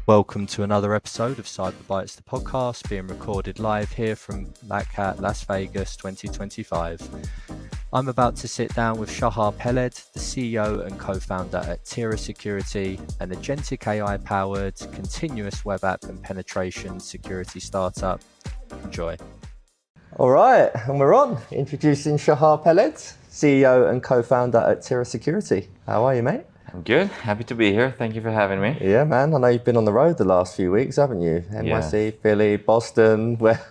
Welcome to another episode of CyberBytes, the podcast, being recorded live here from Black Hat, Las Vegas 2025. I'm about to sit down with Shahar Peled, the CEO and co-founder at Tira Security, an agentic AI-powered continuous web app and penetration security startup. Enjoy. All right, and we're on. Introducing Shahar Peled, CEO and co-founder at Tira Security. How are you, mate? I'm good. Happy to be here. Thank you for having me. Yeah, man. I know you've been on the road the last few weeks, haven't you? NYC, Philly, Boston. Where?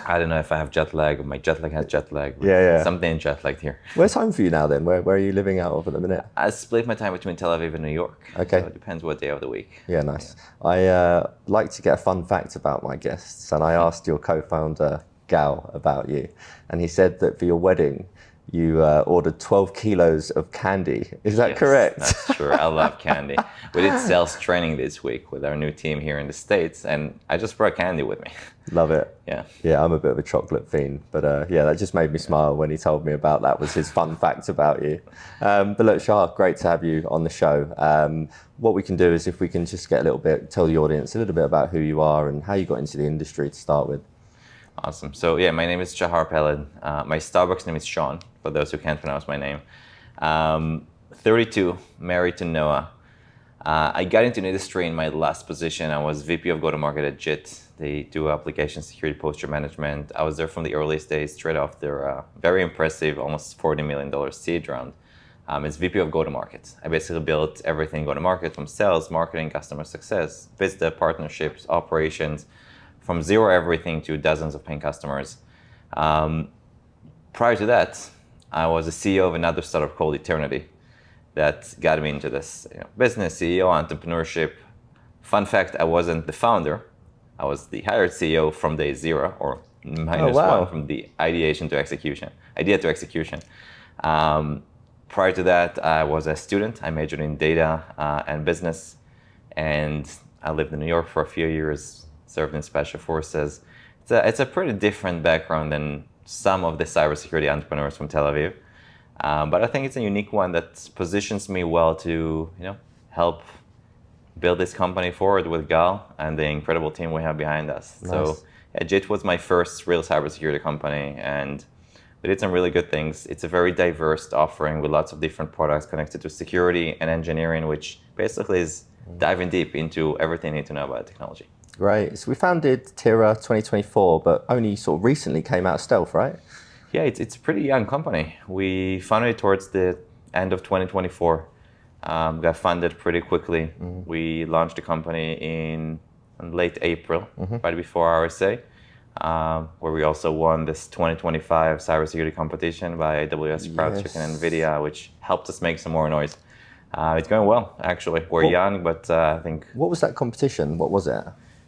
I don't know if I have jet lag or my jet lag has jet lag. Yeah. Something jet lagged here. Where's home for you now then? Where are you living out of at the minute? I split my time between Tel Aviv and New York. Okay. So it depends what day of the week. Yeah, nice. I like to get a fun fact about my guests, and I asked your co-founder, Gal, about you. And he said that for your wedding, you ordered 12 kilos of candy. Is that correct? That's true. I love candy. We did sales training this week with our new team here in the States, and I just brought candy with me. Love it. Yeah. Yeah, I'm a bit of a chocolate fiend, but yeah, that just made me smile when he told me about that was his fun fact about you. But look, Shahar, great to have you on the show. What we can do is if we can just get tell the audience a little bit about who you are and how you got into the industry to start with. Awesome. So yeah, my name is Shahar Peled. My Starbucks name is Sean, for those who can't pronounce my name. 32, married to Noah. I got into the industry in my last position. I was VP of go-to-market at JIT. They do application security posture management. I was there from the earliest days, straight off their very impressive, almost $40 million seed round. As VP of go-to-market. I basically built everything go-to-market from sales, marketing, customer success, business partnerships, operations, from zero everything to dozens of paying customers. Prior to that, I was a CEO of another startup called Eternity that got me into this business, CEO, entrepreneurship. Fun fact, I wasn't the founder. I was the hired CEO from day zero, or -1 from the idea to execution. Prior to that, I was a student. I majored in data and business, and I lived in New York for a few years, served in special forces. It's a pretty different background than some of the cybersecurity entrepreneurs from Tel Aviv. But I think it's a unique one that positions me well to help build this company forward with Gal and the incredible team we have behind us. Nice. So JIT was my first real cybersecurity company, and we did some really good things. It's a very diverse offering with lots of different products connected to security and engineering, which basically is diving deep into everything you need to know about technology. Great. So we founded Tira 2024, but only sort of recently came out of stealth, right? Yeah, it's a pretty young company. We founded it towards the end of 2024. Got funded pretty quickly. Mm-hmm. We launched the company in late April, right before RSA, where we also won this 2025 Cybersecurity Competition by AWS, CrowdStrike, and NVIDIA, which helped us make some more noise. It's going well, actually. We're young, but I think... What was that competition? What was it?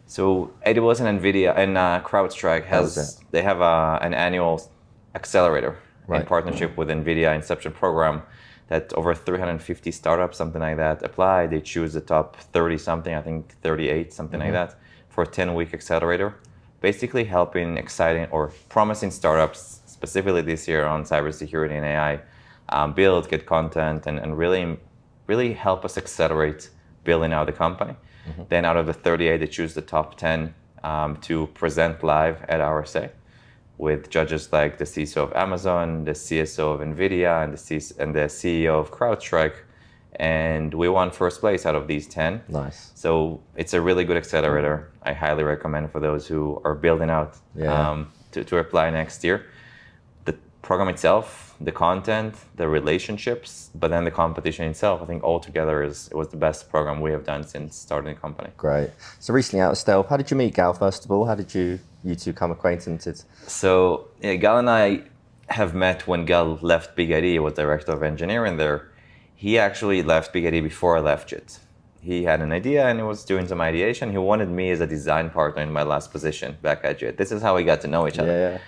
So AWS and NVIDIA and CrowdStrike they have an annual accelerator in partnership with NVIDIA Inception program that over 350 startups, something like that, apply. They choose the top 30 something, I think 38, something like that, for a 10-week accelerator, basically helping exciting or promising startups, specifically this year on cybersecurity and AI, build, get content, and really help us accelerate building out the company. Then out of the 38, they choose the top 10 to present live at RSA with judges like the CISO of Amazon, the CSO of NVIDIA, and the CEO of CrowdStrike. And we won first place out of these 10. Nice. So it's a really good accelerator. I highly recommend for those who are building out to apply next year. The program itself, the content, the relationships, but then the competition itself, I think altogether it was the best program we have done since starting the company. Great. So recently out of stealth, how did you meet Gal, first of all? How did you two come acquainted? So Gal and I have met when Gal left Big ID, he was director of engineering there. He actually left Big ID before I left JIT. He had an idea and he was doing some ideation. He wanted me as a design partner in my last position back at JIT. This is how we got to know each other.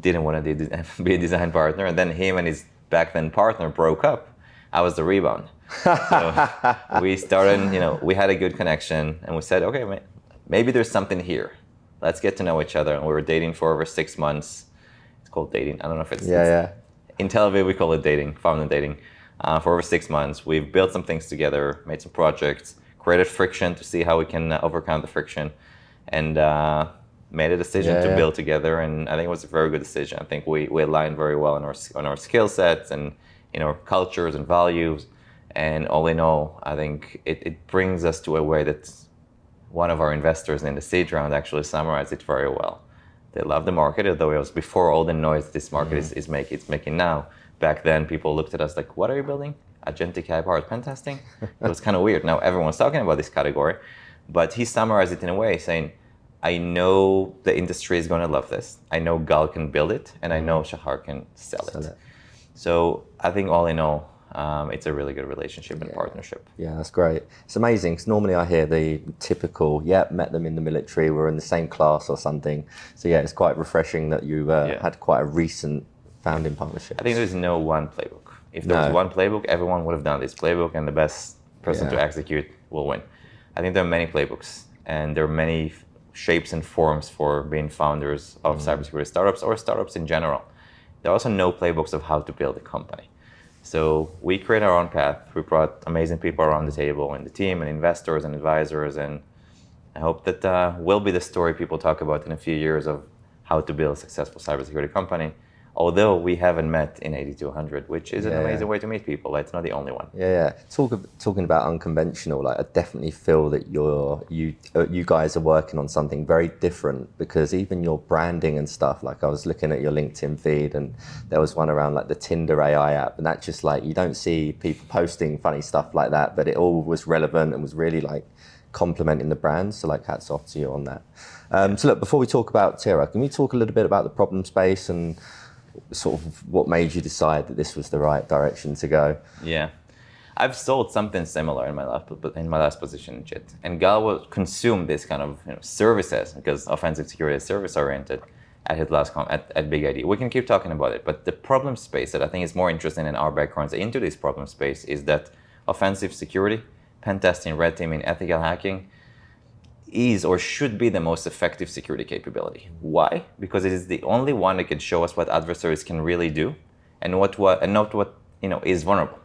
Didn't want to be a design partner, and then him and his back then partner broke up. I was the rebound. So we started, we had a good connection, and we said, okay, maybe there's something here. Let's get to know each other. And we were dating for over 6 months. It's called dating. I don't know if it's... In Tel Aviv, we call it dating, founder dating. For over 6 months, we've built some things together, made some projects, created friction to see how we can overcome the friction, and made a decision to build together. And I think it was a very good decision. I think we aligned very well on our skill sets and in our cultures and values. And all in all, I think it brings us to a way that one of our investors in the seed round actually summarized it very well. They love the market, although it was before all the noise this market is making now. Back then, people looked at us like, what are you building? Agentic AI-powered pen testing? It was kind of weird. Now everyone's talking about this category. But he summarized it in a way saying, I know the industry is going to love this. I know Gal can build it, and I know Shahar can sell it. So I think all in all, it's a really good relationship and partnership. Yeah, that's great. It's amazing because normally I hear the typical, met them in the military, we're in the same class or something. So yeah, it's quite refreshing that you had quite a recent founding partnership. I think there's no one playbook. If there was one playbook, everyone would have done this playbook, and the best person to execute will win. I think there are many playbooks, and there are many shapes and forms for being founders of cybersecurity startups or startups in general. There are also no playbooks of how to build a company. So we create our own path. We brought amazing people around the table in the team and investors and advisors. And I hope that will be the story people talk about in a few years of how to build a successful cybersecurity company. Although we haven't met in 8200, which is an amazing way to meet people. It's not the only one. Talking about unconventional, like I definitely feel that you guys are working on something very different, because even your branding and stuff, like I was looking at your LinkedIn feed and there was one around like the Tinder AI app, and that's just like, you don't see people posting funny stuff like that, but it all was relevant and was really like complementing the brand. So like hats off to you on that. So look, before we talk about Tira, can we talk a little bit about the problem space and sort of what made you decide that this was the right direction to go? Yeah, I've sold something similar in my last position in JIT, and Gal will consume this kind of services, because offensive security is service oriented at his last at Big ID. We can keep talking about it, but the problem space that I think is more interesting in our backgrounds into this problem space is that offensive security, pen testing, red teaming, ethical hacking is or should be the most effective security capability. Why? Because it is the only one that can show us what adversaries can really do and not what is vulnerable.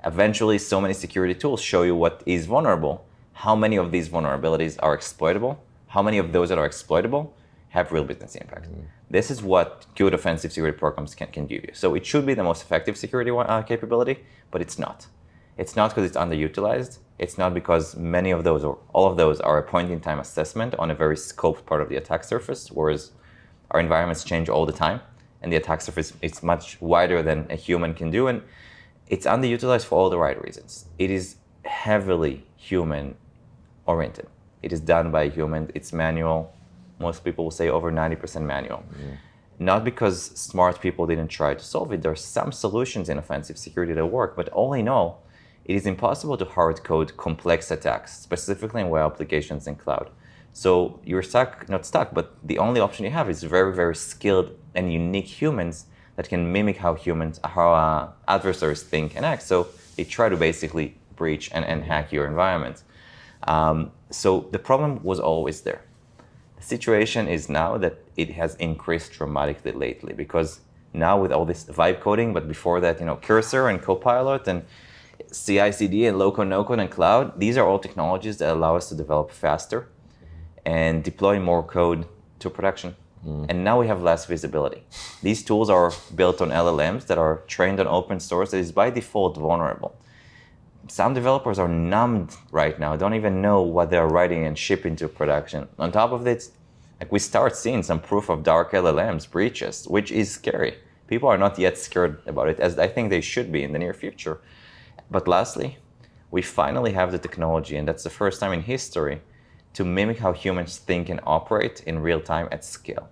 Eventually, so many security tools show you what is vulnerable, how many of these vulnerabilities are exploitable, how many of those that are exploitable have real business impact. This is what good offensive security programs can give you. So it should be the most effective security capability, but it's not. It's not because it's underutilized. It's not because many of those or all of those are a point-in-time assessment on a very scoped part of the attack surface, whereas our environments change all the time, and the attack surface is much wider than a human can do, and it's underutilized for all the right reasons. It is heavily human-oriented. It is done by humans. It's manual. Most people will say over 90% manual. Not because smart people didn't try to solve it. There are some solutions in offensive security that work, but all in all, it is impossible to hard code complex attacks, specifically in web applications and cloud. So you're not stuck, but the only option you have is very, very skilled and unique humans that can mimic how adversaries think and act. So they try to basically breach and hack your environment. So the problem was always there. The situation is now that it has increased dramatically lately, because now with all this vibe coding, but before that, Cursor and Copilot and CI/CD and low-code, no-code, and cloud, these are all technologies that allow us to develop faster and deploy more code to production. And now we have less visibility. These tools are built on LLMs that are trained on open source that is by default vulnerable. Some developers are numbed right now, don't even know what they're writing and shipping to production. On top of it, we start seeing some proof of dark LLMs breaches, which is scary. People are not yet scared about it, as I think they should be in the near future. But lastly, we finally have the technology, and that's the first time in history, to mimic how humans think and operate in real time at scale,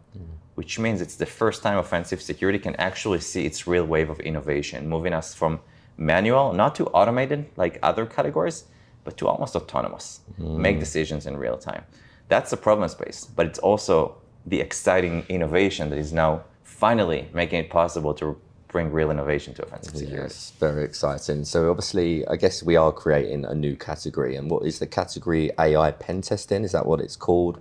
which means it's the first time offensive security can actually see its real wave of innovation, moving us from manual, not to automated like other categories, but to almost autonomous, make decisions in real time. That's the problem space, but it's also the exciting innovation that is now finally making it possible to bring real innovation to offensive security. Yes, very exciting. So obviously, I guess we are creating a new category. And what is the category? AI pen testing? Is that what it's called?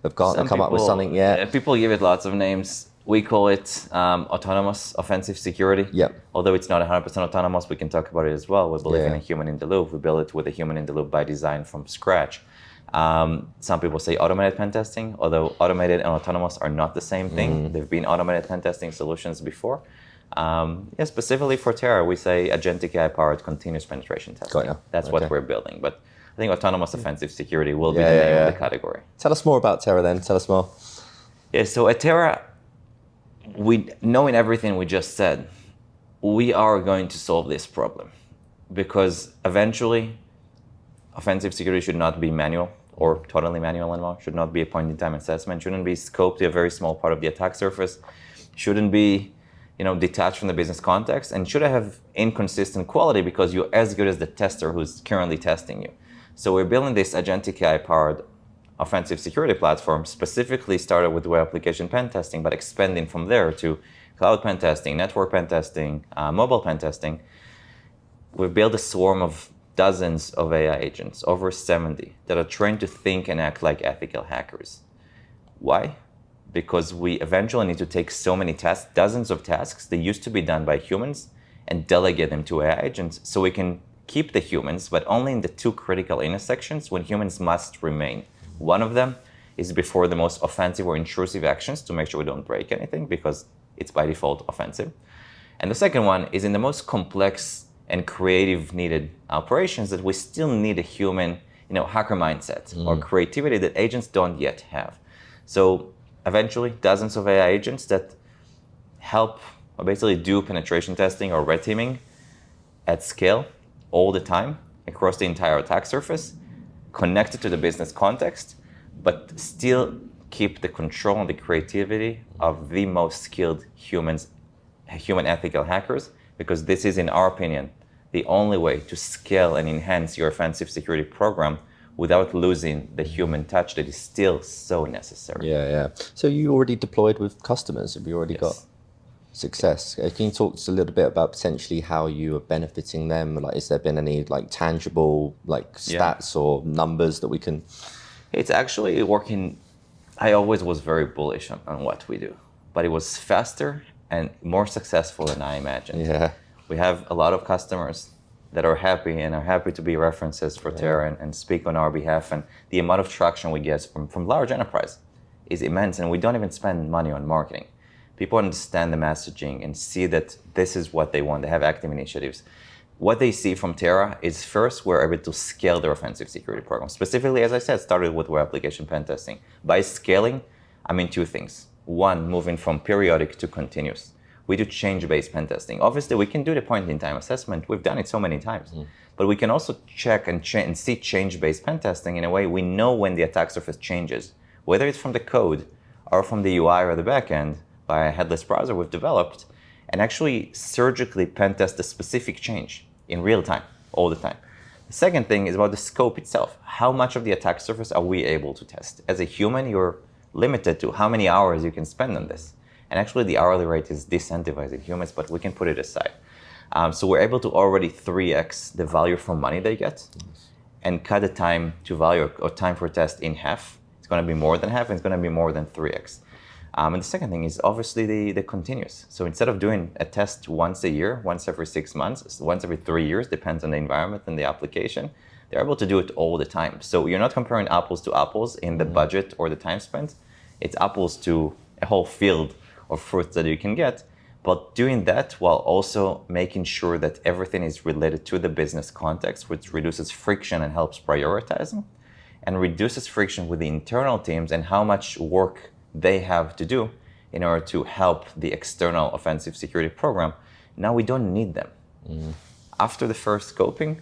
Have Gartner come up with something yet? People give it lots of names. We call it autonomous offensive security. Yep. Although it's not 100% autonomous, we can talk about it as well. We believe in Yeah. a human in the loop. We build it with a human in the loop by design from scratch. Some people say automated pen testing, although automated and autonomous are not the same thing. They've been automated pen testing solutions before. Specifically for Terra, we say agentic AI-powered continuous penetration testing. Got ya. That's Okay. what we're building. But I think autonomous offensive security will be Yeah, the yeah, name yeah. of the category. Tell us more about Terra then. Tell us more. Yeah, so at Terra, knowing everything we just said, we are going to solve this problem because eventually offensive security should not be manual or totally manual anymore, should not be a point-in-time assessment, shouldn't be scoped to a very small part of the attack surface, shouldn't be detached from the business context, and should have inconsistent quality because you're as good as the tester who's currently testing you. So we're building this agentic AI-powered offensive security platform, specifically started with web application pen testing, but expanding from there to cloud pen testing, network pen testing, mobile pen testing. We've built a swarm of dozens of AI agents, over 70, that are trained to think and act like ethical hackers. Why? Because we eventually need to take so many tasks, dozens of tasks that used to be done by humans, and delegate them to AI agents so we can keep the humans, but only in the two critical intersections when humans must remain. One of them is before the most offensive or intrusive actions to make sure we don't break anything because it's by default offensive. And the second one is in the most complex and creative needed operations that we still need a human, hacker mindset or creativity that agents don't yet have. So eventually, dozens of AI agents that help or basically do penetration testing or red teaming at scale all the time across the entire attack surface, connected to the business context, but still keep the control and the creativity of the most skilled human ethical hackers, because this is, in our opinion, the only way to scale and enhance your offensive security program without losing the human touch that is still so necessary. Yeah. So you already deployed with customers? Have you already Yes. got success? Can you talk to us a little bit about potentially how you are benefiting them? Like, has there been any tangible stats or numbers that we can? It's actually working. I always was very bullish on what we do, but it was faster and more successful than I imagined. Yeah. We have a lot of customers that are happy to be references for Terra and speak on our behalf. And the amount of traction we get from large enterprise is immense. And we don't even spend money on marketing. People understand the messaging and see that this is what they want. They have active initiatives. What they see from Terra is, first, we're able to scale their offensive security program. Specifically, as I said, started with web application pen testing. By scaling, I mean two things. One, moving from periodic to continuous. We do change-based pen testing. Obviously, we can do the point-in-time assessment. We've done it so many times. But we can also check and see change-based pen testing in a way we know when the attack surface changes, whether it's from the code or from the UI or the backend by a headless browser we've developed, and actually surgically pen test the specific change in real time, all the time. The second thing is about the scope itself. How much of the attack surface are we able to test? As a human, you're limited to how many hours you can spend on this. And actually, the hourly rate is disincentivizing humans, but we can put it aside. So we're able to already 3x the value for money they get and cut the time to value or time for test in half. It's going to be more than half, and it's going to be more than 3x. And the second thing is obviously the continuous. So instead of doing a test once a year, once every 6 months, once every 3 years, depends on the environment and the application, they're able to do it all the time. So you're not comparing apples to apples in the budget or the time spent. It's apples to a whole field of fruits that you can get, but doing that while also making sure that everything is related to the business context, which reduces friction and helps prioritizing, and reduces friction with the internal teams and how much work they have to do in order to help the external offensive security program. Now we don't need them. After the first scoping,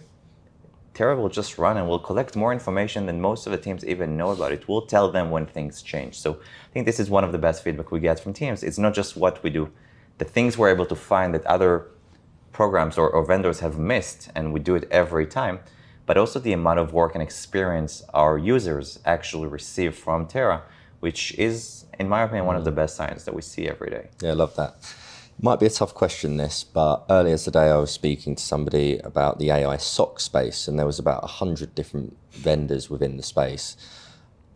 Terra will just run and will collect more information than most of the teams even know about. It will tell them when things change. So I think this is one of the best feedback we get from teams. It's not just what we do, the things we're able to find that other programs or vendors have missed, and we do it every time, but also the amount of work and experience our users actually receive from Terra, which is, in my opinion, one of the best signs that we see every day. Yeah, I love that. Might be a tough question, this, but earlier today I was speaking to somebody about the AI SOC space, and there was about 100 different vendors within the space.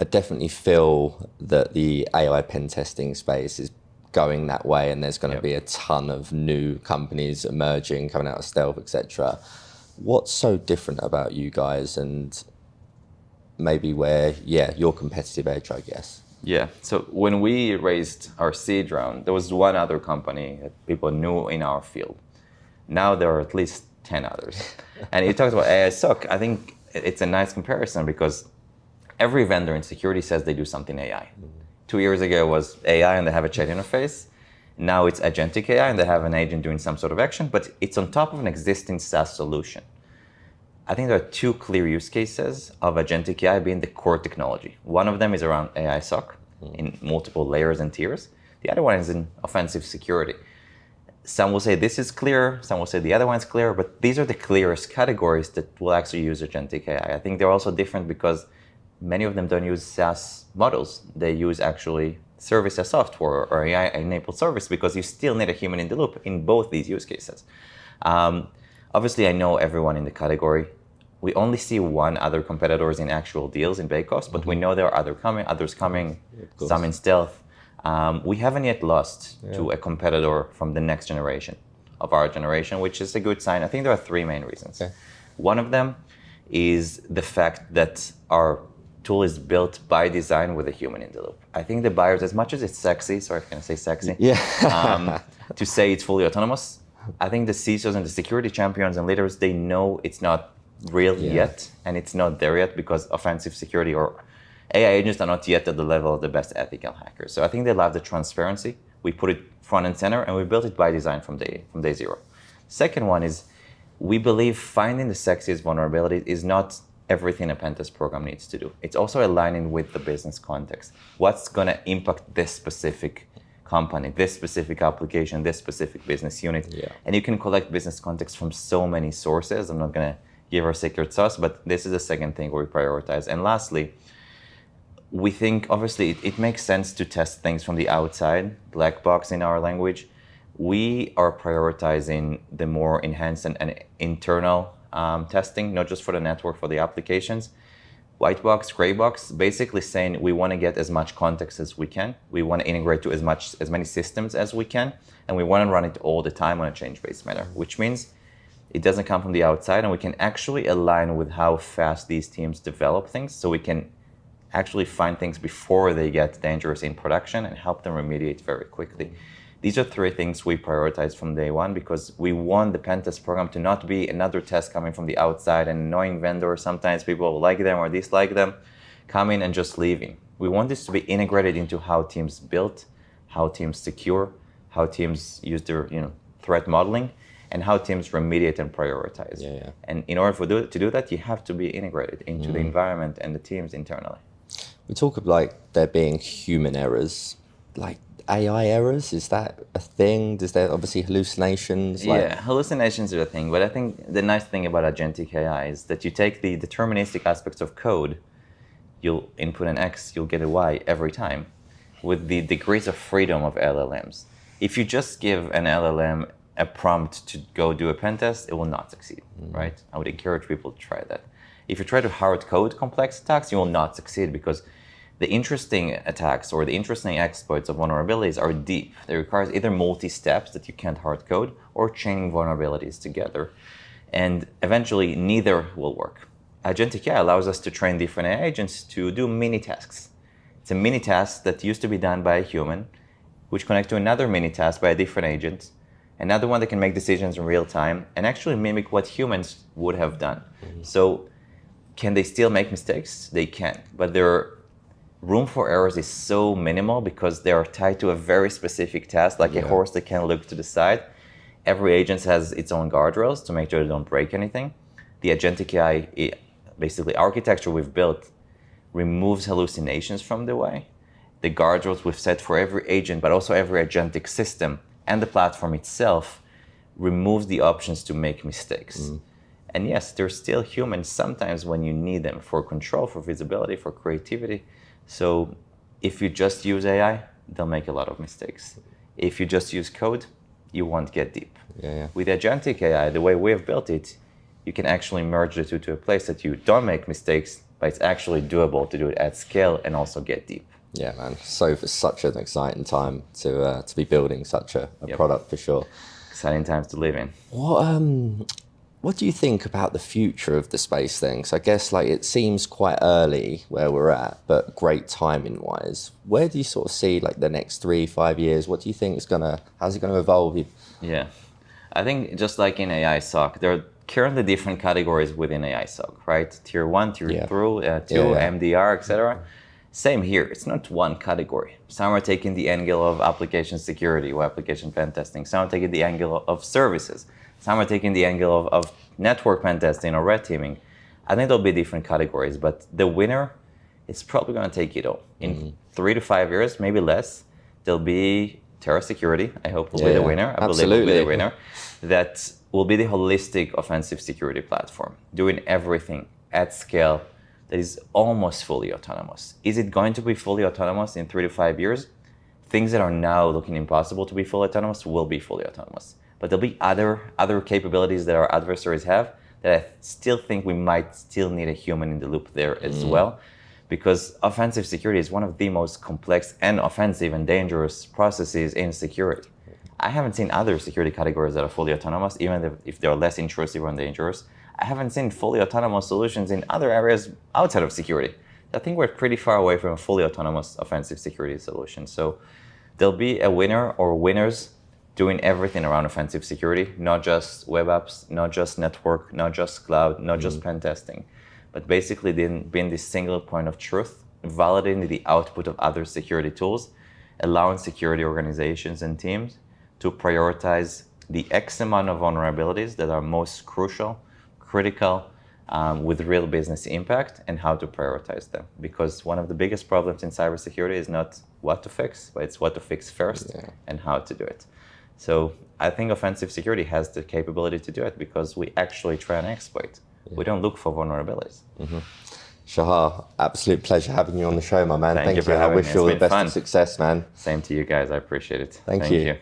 I definitely feel that the AI pen testing space is going that way, and there's going to Yep. be a ton of new companies emerging, coming out of stealth, etc. What's so different about you guys, and maybe where, your competitive edge, I guess? Yeah. So when we raised our seed round, there was one other company that people knew in our field. Now there are at least 10 others. And you talked about AI SOC. I think it's a nice comparison because every vendor in security says they do something AI. 2 years ago it was AI and they have a chat interface. Now it's agentic AI and they have an agent doing some sort of action, but it's on top of an existing SaaS solution. I think there are two clear use cases of agentic AI being the core technology. One of them is around AI SOC in multiple layers and tiers. The other one is in offensive security. Some will say this is clear, some will say the other one's clear, but these are the clearest categories that will actually use agentic AI. I think they're also different because many of them don't use SaaS models. They use actually service as software or AI-enabled service because you still need a human in the loop in both these use cases. Obviously, I know everyone in the category. We only see one other competitors in actual deals in bake-offs, but we know there are others coming, some in stealth. We haven't yet lost to a competitor from the next generation of our generation, which is a good sign. I think there are three main reasons. Okay. One of them is the fact that our tool is built by design with a human in the loop. I think the buyers, as much as it's sexy, sorry, can I say sexy? Yeah. To say it's fully autonomous, I think the CISOs and the security champions and leaders, they know it's not real yet, and it's not there yet because offensive security or AI agents are not yet at the level of the best ethical hackers. So I think they love the transparency. We put it front and center, and we built it by design from day zero. Second one is we believe finding the sexiest vulnerability is not everything a pen test program needs to do. It's also aligning with the business context. What's going to impact this specific company, this specific application, this specific business unit. Yeah. And you can collect business context from so many sources. I'm not going to give our secret sauce, but this is the second thing we prioritize. And lastly, we think obviously it makes sense to test things from the outside, black box in our language. We are prioritizing the more enhanced and internal testing, not just for the network, for the applications. White box, gray box, basically saying we want to get as much context as we can. We want to integrate to as many systems as we can, and we want to run it all the time on a change-based manner, which means it doesn't come from the outside, and we can actually align with how fast these teams develop things, so we can actually find things before they get dangerous in production and help them remediate very quickly. These are three things we prioritize from day one because we want the pen test program to not be another test coming from the outside, an annoying vendor. Sometimes people like them or dislike them, coming and just leaving. We want this to be integrated into how teams build, how teams secure, how teams use their threat modeling, and how teams remediate and prioritize. Yeah. And in order to do that, you have to be integrated into the environment and the teams internally. We talk of like there being human errors, like AI errors. Is that a thing? Does there obviously hallucinations? Yeah, hallucinations are a thing, but I think the nice thing about agentic AI is that you take the deterministic aspects of code, you'll input an X, you'll get a Y every time, with the degrees of freedom of LLMs. If you just give an LLM a prompt to go do a pen test, it will not succeed, right? I would encourage people to try that. If you try to hard code complex attacks, you will not succeed because the interesting attacks or the interesting exploits of vulnerabilities are deep. They require either multi-steps that you can't hard code or chaining vulnerabilities together. And eventually, neither will work. Agentic AI allows us to train different AI agents to do mini tasks. It's a mini task that used to be done by a human, which connects to another mini task by a different agent, another one that can make decisions in real time and actually mimic what humans would have done. So can they still make mistakes? They can, but their room for errors is so minimal because they are tied to a very specific task, like a horse that can look to the side. Every agent has its own guardrails to make sure they don't break anything. The agentic AI, basically architecture we've built, removes hallucinations from the way. The guardrails we've set for every agent, but also every agentic system and the platform itself, removes the options to make mistakes. And yes, they're still humans sometimes when you need them for control, for visibility, for creativity. So if you just use AI, they'll make a lot of mistakes. If you just use code, you won't get deep. With agentic AI, the way we have built it, you can actually merge the two to a place that you don't make mistakes, but it's actually doable to do it at scale and also get deep. Yeah, man. So it's such an exciting time to be building such a product for sure. Exciting times to live in. What do you think about the future of the space thing? 'Cause I guess like it seems quite early where we're at, but great timing wise. Where do you sort of see like the next 3-5 years? What do you think how's it gonna evolve? Yeah, I think just like in AI SOC, there are currently different categories within AI SOC, right? Tier 1, Tier 2, MDR, etc. Same here. It's not one category. Some are taking the angle of application security or application pen testing. Some are taking the angle of services. Some are taking the angle of network pen testing or red teaming. I think there'll be different categories, but the winner is probably going to take it all. In 3 to 5 years, maybe less, there'll be Terra Security. I hope will be the winner. I believe will be the winner. That will be the holistic offensive security platform, doing everything at scale that is almost fully autonomous. Is it going to be fully autonomous in 3 to 5 years? Things that are now looking impossible to be fully autonomous will be fully autonomous. But there'll be other capabilities that our adversaries have that I still think we might still need a human in the loop there as well, because offensive security is one of the most complex and offensive and dangerous processes in security. I haven't seen other security categories that are fully autonomous, even if they're less intrusive or dangerous. I haven't seen fully autonomous solutions in other areas outside of security. I think we're pretty far away from a fully autonomous offensive security solution. So there'll be a winner or winners doing everything around offensive security, not just web apps, not just network, not just cloud, not just pen testing, but basically being this single point of truth, validating the output of other security tools, allowing security organizations and teams to prioritize the X amount of vulnerabilities that are most crucial, critical, with real business impact, and how to prioritize them. Because one of the biggest problems in cybersecurity is not what to fix, but it's what to fix first and how to do it. So I think offensive security has the capability to do it because we actually try and exploit. We don't look for vulnerabilities. Shahar, absolute pleasure having you on the show, my man. Thank you for I having wish me. you all the It's been best fun. of success, man. Same to you guys. I appreciate it. Thank you.